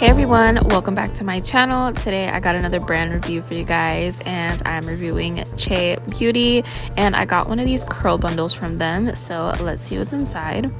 Hey everyone, welcome back to my channel. Today I got another brand review for you guys and I'm reviewing CHEBEAUTY, and I got one of these curl bundles from them, so let's see what's inside.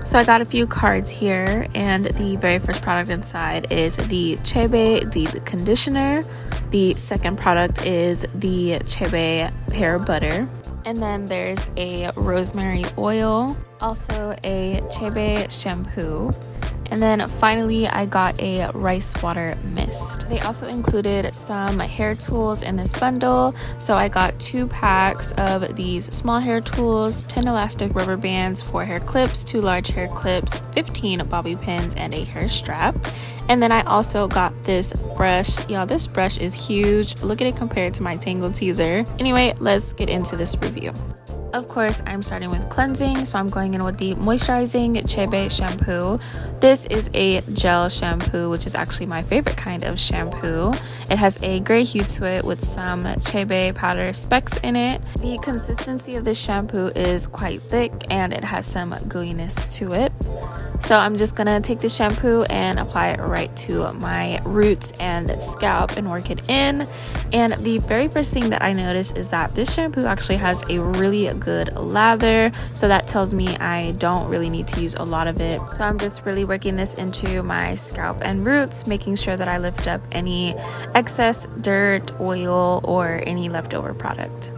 So I got a few cards here, and the very first product inside is the CHEBEAUTY Deep Conditioner. The second product is the CHEBEAUTY Hair Butter. And then there's a rosemary oil, also a CHEBEAUTY shampoo. And then finally, I got a rice water mist. They also included some hair tools in this bundle. So I got 2 packs of these small hair tools, 10 elastic rubber bands, 4 hair clips, 2 large hair clips, 15 bobby pins, and a hair strap. And then I also got this brush. Y'all, this brush is huge. Look at it compared to my Tangle Teaser. Anyway, let's get into this review. Of course, I'm starting with cleansing, so I'm going in with the Moisturizing CHEBEAUTY shampoo. This is a gel shampoo, which is actually my favorite kind of shampoo. It has a gray hue to it with some CHEBEAUTY powder specks in it. The consistency of this shampoo is quite thick and it has some gooiness to it. So I'm just gonna take the shampoo and apply it right to my roots and scalp and work it in. And the very first thing that I noticed is that this shampoo actually has a really good lather, so that tells me I don't really need to use a lot of it. So I'm just really working this into my scalp and roots, making sure that I lift up any excess dirt, oil, or any leftover product.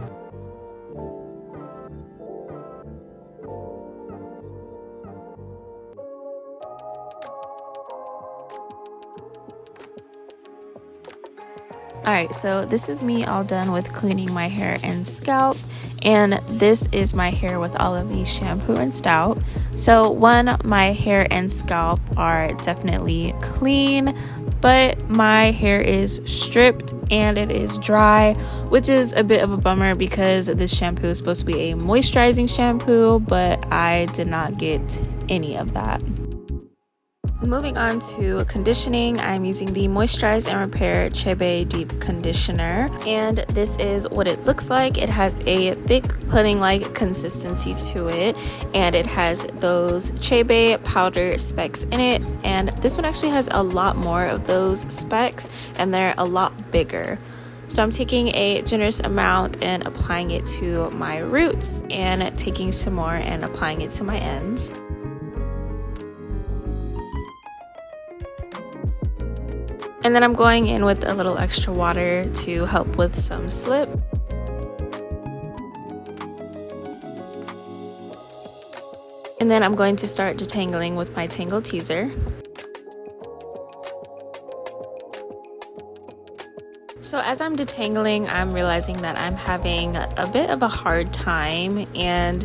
Alright, so this is me all done with cleaning my hair and scalp, and this is my hair with all of these shampoo rinsed out. So one, my hair and scalp are definitely clean, but my hair is stripped and it is dry, which is a bit of a bummer because this shampoo is supposed to be a moisturizing shampoo, but I did not get any of that. Moving on to conditioning, I'm using the Moisturize and Repair CHEBEAUTY Deep Conditioner, and this is what it looks like. It has a thick pudding-like consistency to it, and it has those CHEBEAUTY powder specks in it, and this one actually has a lot more of those specks, and they're a lot bigger. So I'm taking a generous amount and applying it to my roots, and taking some more and applying it to my ends. And then I'm going in with a little extra water to help with some slip. And then I'm going to start detangling with my Tangle Teaser. So as I'm detangling, I'm realizing that I'm having a bit of a hard time, and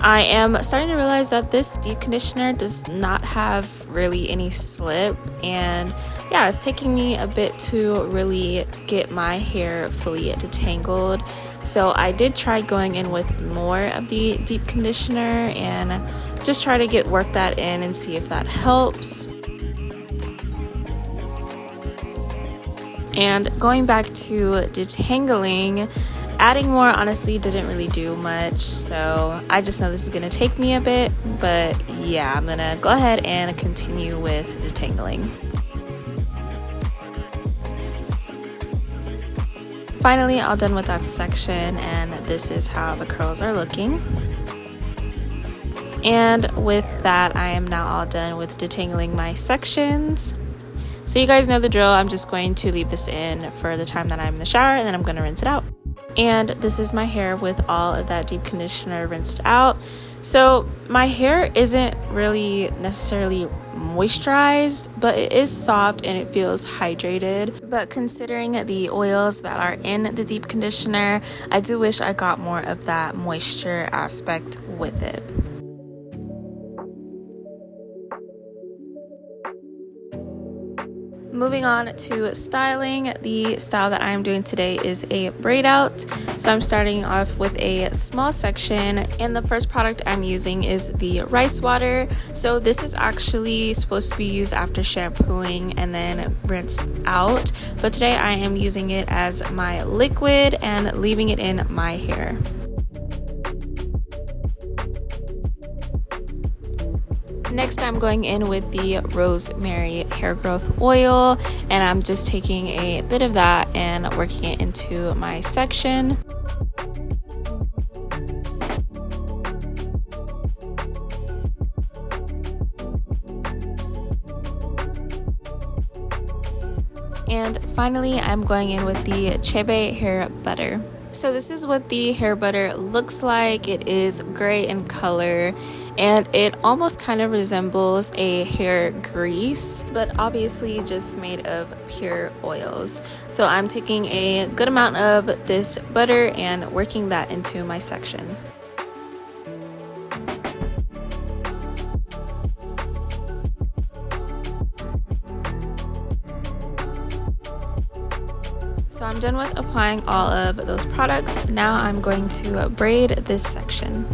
I am starting to realize that this deep conditioner does not have really any slip, and yeah, it's taking me a bit to really get my hair fully detangled. So I did try going in with more of the deep conditioner and just try to work that in and see if that helps. And going back to detangling, adding more honestly didn't really do much, so I just know this is going to take me a bit, but yeah, I'm going to go ahead and continue with detangling. Finally, all done with that section, and this is how the curls are looking. And with that, I am now all done with detangling my sections. So you guys know the drill. I'm just going to leave this in for the time that I'm in the shower, and then I'm going to rinse it out. And this is my hair with all of that deep conditioner rinsed out. So my hair isn't really necessarily moisturized, but it is soft and it feels hydrated. But considering the oils that are in the deep conditioner, I do wish I got more of that moisture aspect with it. Moving on to styling, the style that I'm doing today is a braid out. So I'm starting off with a small section, and the first product I'm using is the rice water. So this is actually supposed to be used after shampooing and then rinsed out, but today I am using it as my liquid and leaving it in my hair. Next, I'm going in with the rosemary hair growth oil, and I'm just taking a bit of that and working it into my section. And finally, I'm going in with the CHEBEAUTY hair butter. So this is what the hair butter looks like. It is gray in color and it almost kind of resembles a hair grease, but obviously just made of pure oils. So I'm taking a good amount of this butter and working that into my section. So I'm done with applying all of those products. Now I'm going to braid this section.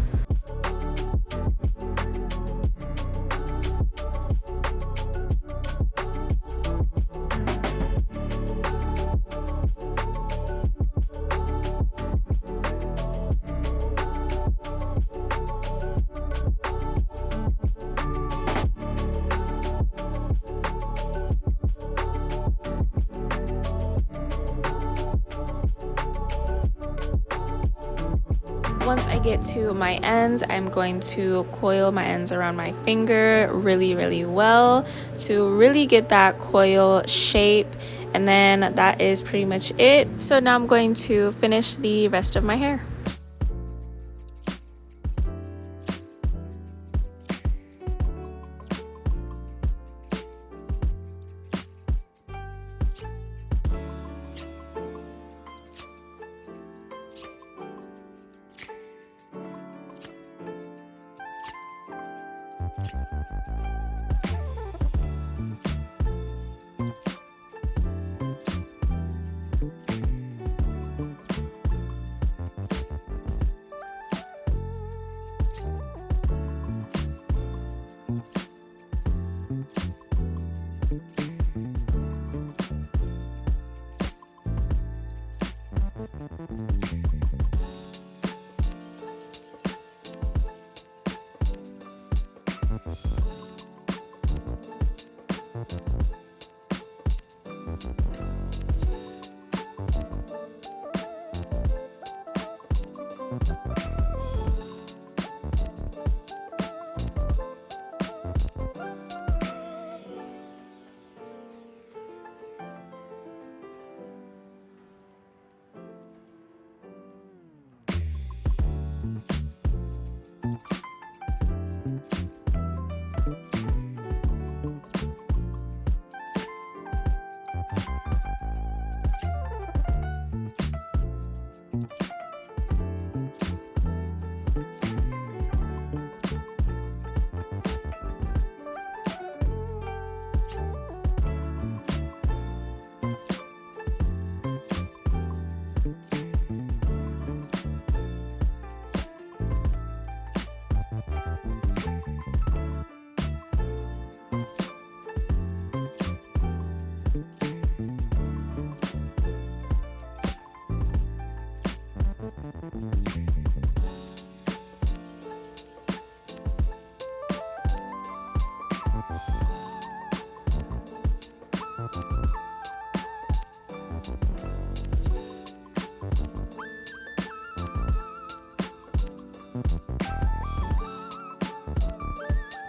Once I get to my ends, I'm going to coil my ends around my finger really well to really get that coil shape, and then that is pretty much it. So now I'm going to finish the rest of my hair.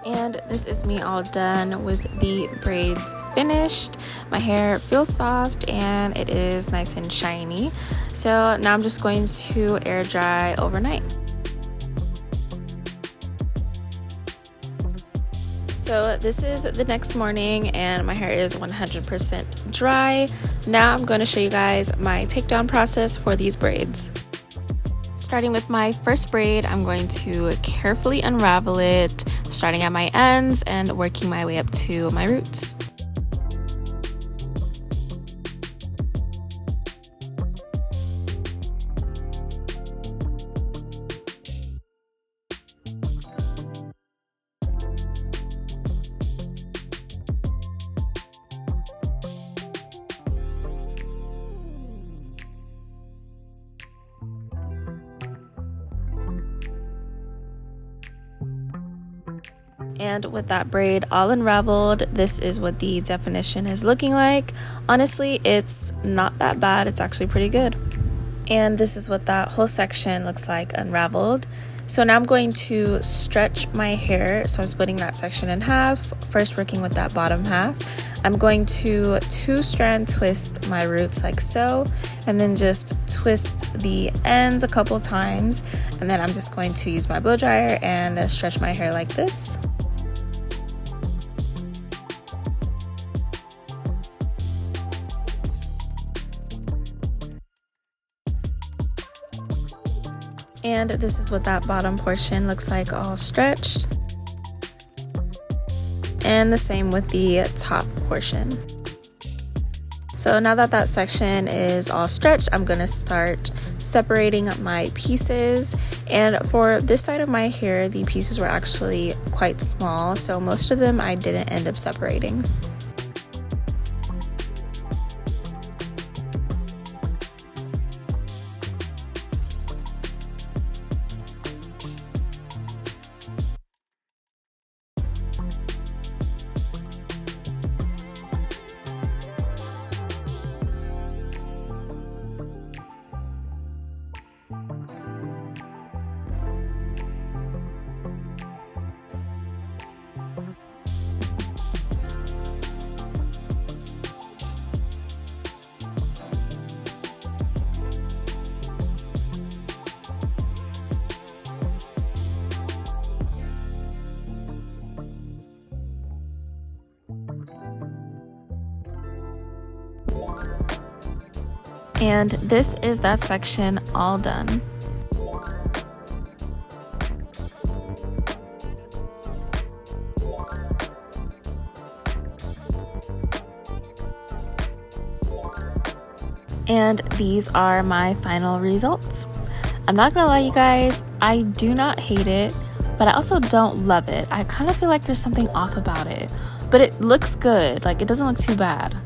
And this is me all done with the braids finished. My hair feels soft and it is nice and shiny. So now I'm just going to air dry overnight. So this is the next morning and my hair is 100% dry. Now I'm going to show you guys my takedown process for these braids. Starting with my first braid, I'm going to carefully unravel it, starting at my ends and working my way up to my roots. And with that braid all unraveled, this is what the definition is looking like. Honestly, it's not that bad. It's actually pretty good. And this is what that whole section looks like unraveled. So now I'm going to stretch my hair. So I'm splitting that section in half, first working with that bottom half. I'm going to 2-strand twist my roots like so, and then just twist the ends a couple times. And then I'm just going to use my blow dryer and stretch my hair like this. And this is what that bottom portion looks like all stretched. And the same with the top portion. So now that that section is all stretched, I'm gonna start separating my pieces. And for this side of my hair, the pieces were actually quite small, so most of them I didn't end up separating. And this is that section all done. And these are my final results. I'm not gonna lie, you guys, I do not hate it, but I also don't love it. I kind of feel like there's something off about it, but it looks good. Like, it doesn't look too bad.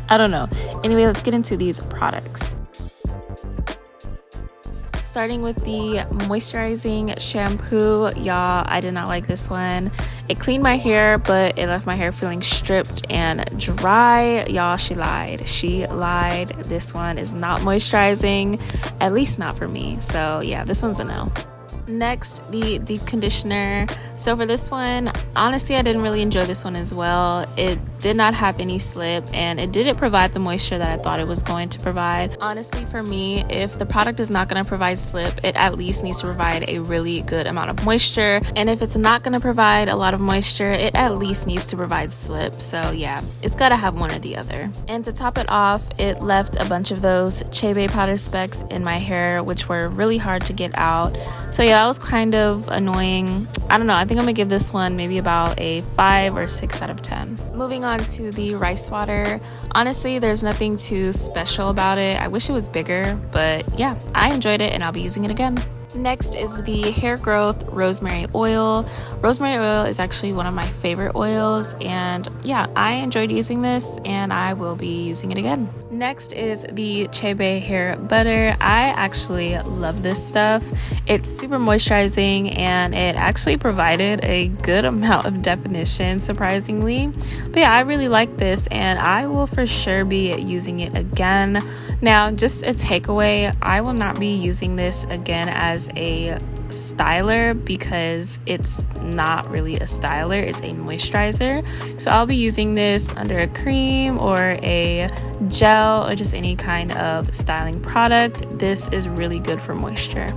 I don't know. Anyway, let's get into these products. Starting with the moisturizing shampoo, y'all, I did not like this one. It cleaned my hair, but it left my hair feeling stripped and dry. Y'all, she lied. She lied. This one is not moisturizing, at least not for me. So yeah, this one's a no. Next, the deep conditioner. So for this one, honestly, I didn't really enjoy this one as well. It did not have any slip, and it didn't provide the moisture that I thought it was going to provide. Honestly, for me, if the product is not going to provide slip, it at least needs to provide a really good amount of moisture. And if it's not going to provide a lot of moisture, it at least needs to provide slip. So yeah, it's got to have one or the other. And to top it off, it left a bunch of those CHEBEAUTY powder specks in my hair, which were really hard to get out. So yeah, that was kind of annoying. I don't know, I think I'm gonna give this one maybe about a 5 or 6 out of 10. Moving on to the rice water. Honestly, there's nothing too special about it. I wish it was bigger, but yeah, I enjoyed it and I'll be using it again. Next is the hair growth rosemary oil. Rosemary oil is actually one of my favorite oils, and yeah, I enjoyed using this and I will be using it again. Next is the CHEBEAUTY hair butter. I actually love this stuff. It's super moisturizing and it actually provided a good amount of definition, surprisingly. But yeah, I really like this and I will for sure be using it again. Now, just a takeaway, I will not be using this again as a styler because it's not really a styler, it's a moisturizer. So I'll be using this under a cream or a gel or just any kind of styling product. This is really good for moisture.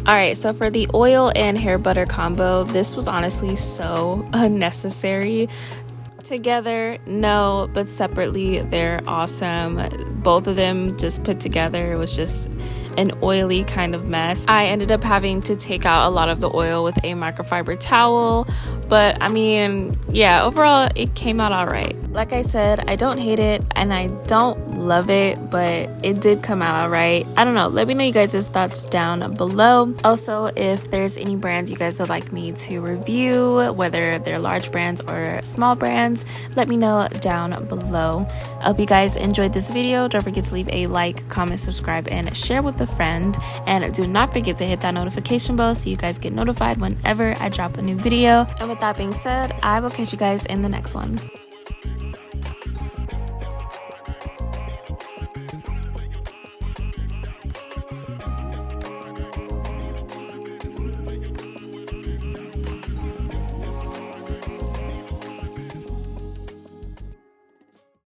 Alright, so for the oil and hair butter combo, this was honestly so unnecessary. Together, no, but separately, they're awesome. Both of them just put together, it was just an oily kind of mess. I ended up having to take out a lot of the oil with a microfiber towel, But I mean, yeah, overall it came out all right. Like I said, I don't hate it and I don't love it, but it did come out all right. I don't know, let me know you guys' thoughts down below. Also, if there's any brands you guys would like me to review, whether they're large brands or small brands, let me know down below. I hope you guys enjoyed this video. Don't forget to leave a like, comment, subscribe, and share with a friend. And do not forget to hit that notification bell so you guys get notified whenever I drop a new video. And with that being said, I will catch you guys in the next one.